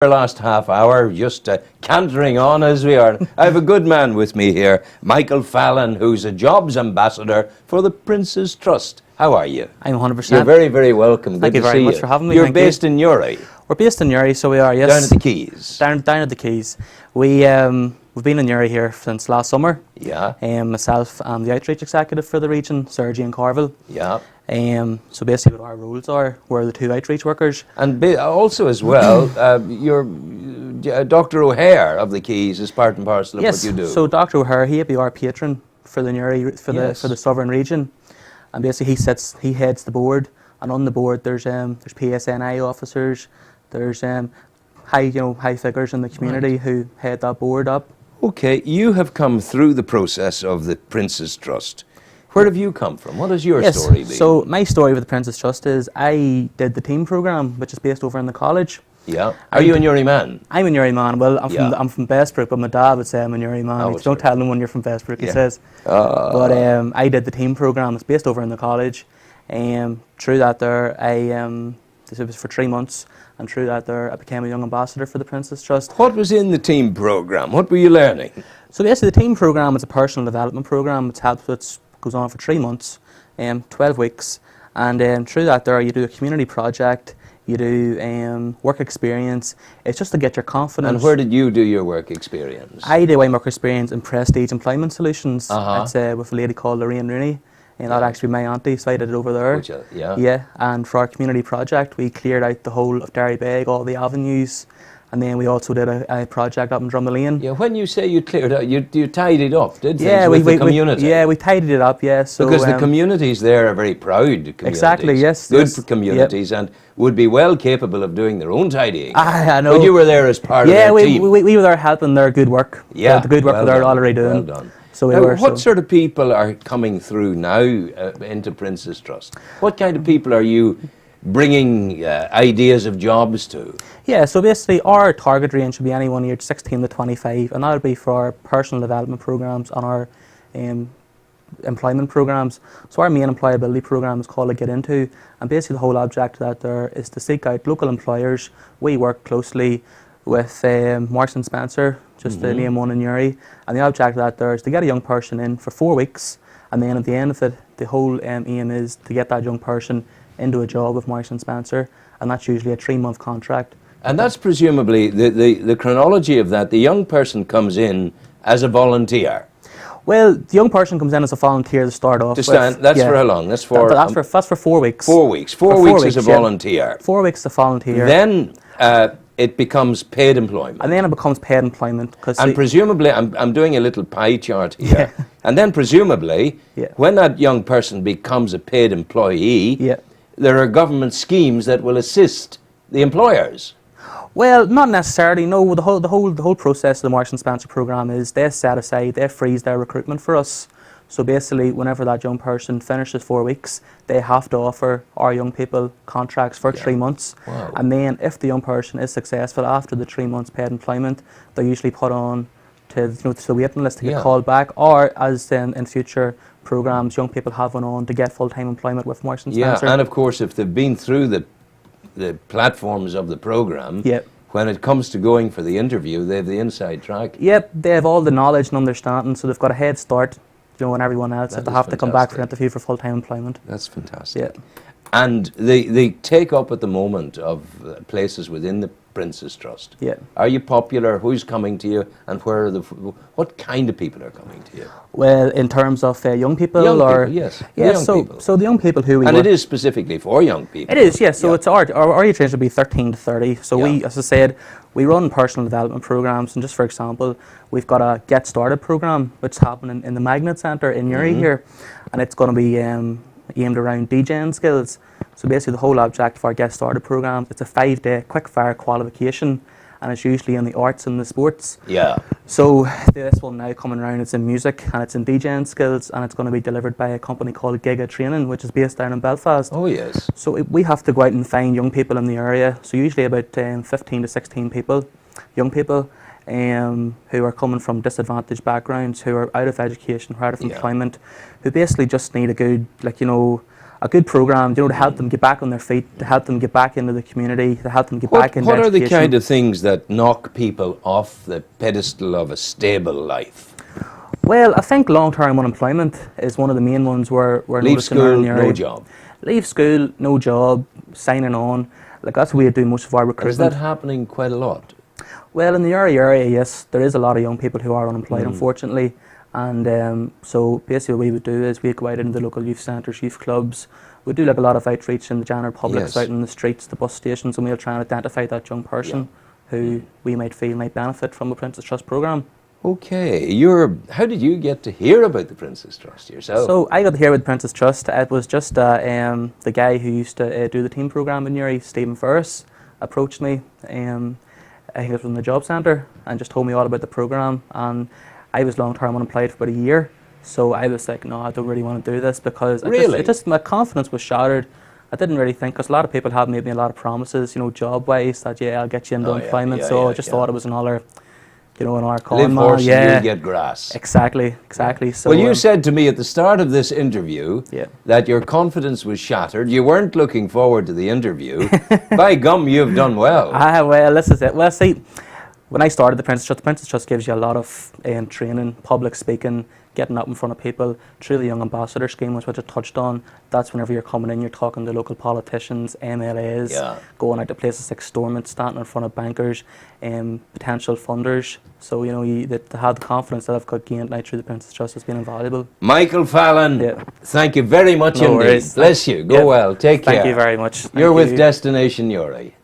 Our last half hour, just cantering on as we are. I have a good man with me here, Michael Fallon, who's a jobs ambassador for the Prince's Trust. How are you? I'm 100%. You're very, very welcome. Thank you very much for having me. You're based in Newry. We're based in Newry, so we are, yes. Down at the Quays. Down at the Quays. We've been in Newry here since last summer. Yeah. Myself and the outreach executive for the region, Sergi and Carville. Yeah. So basically what our roles are, we're the two outreach workers. And also as well, you're Dr. O'Hare of the Quays is part and parcel of what you do. Yes, so Dr. O'Hare, he'd be our patron for the Newry, for the Southern region. And basically he heads the board, and on the board there's PSNI officers, there's high figures in the community who head that board up. Okay, you have come through the process of the Prince's Trust. Where have you come from? What has your story been? So my story with the Prince's Trust is I did the team programme, which is based over in the college. Yeah. Are you a Newry man? I'm a Newry man. Well, I'm from Bestbrook, but my dad would say I'm a Newry man. Don't tell him when you're from Bestbrook, he says. But I did the team programme. It's based over in the college. Through that there, this was for 3 months, and through that there, I became a young ambassador for the Prince's Trust. What was in the team programme? What were you learning? So basically the team programme is a personal development programme. It goes on for 3 months, 12 weeks, and through that there you do a community project, you do work experience. It's just to get your confidence. And where did you do your work experience? I did my work experience in Prestige Employment Solutions. It's with a lady called Lorraine Rooney, and that actually my auntie, so I did it over there. Yeah, and for our community project we cleared out the whole of Derrybeg, all the avenues. And then we also did a project up in Drumlane. Yeah, when you say you cleared out, you tidied up, did you? With the community? We tidied it up, yeah. So, because the communities there are very proud communities. Exactly, yes. Good for communities, and would be well capable of doing their own tidying. I know. But you were there as part of their team. Yeah, we were there helping their good work. Yeah, the good work that they're already doing. Well done. So what sort of people are coming through now into Prince's Trust? What kind of people are you bringing ideas of jobs to? Yeah, so basically our target range should be anyone aged 16 to 25, and that would be for our personal development programs and our employment programs. So our main employability program is called a Get Into, and basically the whole object of that there is to seek out local employers. We work closely with Marks and Spencer, just to name one in Newry, and the object of that there is to get a young person in for 4 weeks, and then at the end of it, the whole aim is to get that young person into a job with Marks and Spencer, and that's usually a 3-month contract. And that's presumably the chronology of that. The young person comes in as a volunteer. Well, the young person comes in as a volunteer to start off. That's for how long? That's for that's for 4 weeks. 4 weeks. 4 weeks as a volunteer. 4 weeks as a volunteer. Then it becomes paid employment. And then it becomes paid employment. And presumably, I'm doing a little pie chart here. And then presumably, when that young person becomes a paid employee, there are government schemes that will assist the employers. Well, not necessarily. No, the whole process of the Marks and Spencer programme is they set aside, they freeze their recruitment for us. So basically, whenever that young person finishes 4 weeks, they have to offer our young people contracts for 3 months. Wow. And then, if the young person is successful after the 3 months paid employment, they're usually put on to the waiting list to get called back, or as in future programmes, young people have one on to get full-time employment with Marks and Spencer. Yeah, and of course, if they've been through the platforms of the programme, when it comes to going for the interview, they have the inside track. Yep, they have all the knowledge and understanding, so they've got a head start, and everyone else, if they have to come back for an interview for full-time employment. That's fantastic. Yeah. And the take-up at the moment of places within the Prince's Trust. Yeah. Are you popular? Who's coming to you? And what kind of people are coming to you? Well, in terms of young people? Yes. So the young people who we And it is specifically for young people. It is, yes. So it's our age range will be 13 to 30. So we, as I said, we run personal development programs, and just for example, we've got a Get Started program, which is happening in the Magnet Centre in Newry here, and it's going to be aimed around DJing skills. So basically the whole object of our Get Started program, it's a 5-day quick-fire qualification, and it's usually in the arts and the sports. Yeah. So this one now coming around, it's in music and it's in DJing skills, and it's going to be delivered by a company called Giga Training, which is based down in Belfast. Oh yes. So we have to go out and find young people in the area, so usually about 15 to 16 people, young people, who are coming from disadvantaged backgrounds, who are out of education, who are out of employment, who basically just need a good, a good program, you know, to help them get back on their feet, to help them get back into the community, to help them get back into education. What are the education. kind of things that knock people off the pedestal of a stable life? Well, I think long-term unemployment is one of the main ones where we're leave noticing school, in Newry. no job. Leave school, no job, signing on. Like, that's the way we do most of our recruitment. Is that happening quite a lot? Well, in the Newry area, yes, there is a lot of young people who are unemployed, unfortunately. And so basically what we would do is we'd go out into the local youth centres, youth clubs. We'd do like a lot of outreach in the general public, out in the streets, the bus stations, and we'll try and identify that young person who we might feel might benefit from the Prince's Trust programme. Okay, how did you get to hear about the Prince's Trust yourself? So I got to hear about the Prince's Trust. It was just the guy who used to do the team programme in Newry, Stephen Ferris, approached me. I think it was from the job centre, and just told me all about the programme. And I was long-term unemployed for about a year, so I was like, no, I don't really want to do this, because my confidence was shattered. I didn't really think, because a lot of people have made me a lot of promises, you know, job-wise, that I'll get you into employment. I just thought it was another, you know, another con. Live horse and you get grass. Exactly. So, well, you said to me at the start of this interview that your confidence was shattered. You weren't looking forward to the interview. By gum, you've done well. Well, this is it. Well, see, when I started the Prince's Trust gives you a lot of training, public speaking, getting up in front of people, through the Young Ambassador scheme, which I touched on. That's whenever you're coming in, you're talking to local politicians, MLAs, going out to places like Stormont, standing in front of bankers, potential funders. So, you know, to have the confidence that I've got gained now through the Prince's Trust has been invaluable. Michael Fallon, thank you very much indeed. Worries. Bless you. Go well. Take care. Thank you very much. You're with Destination Newry.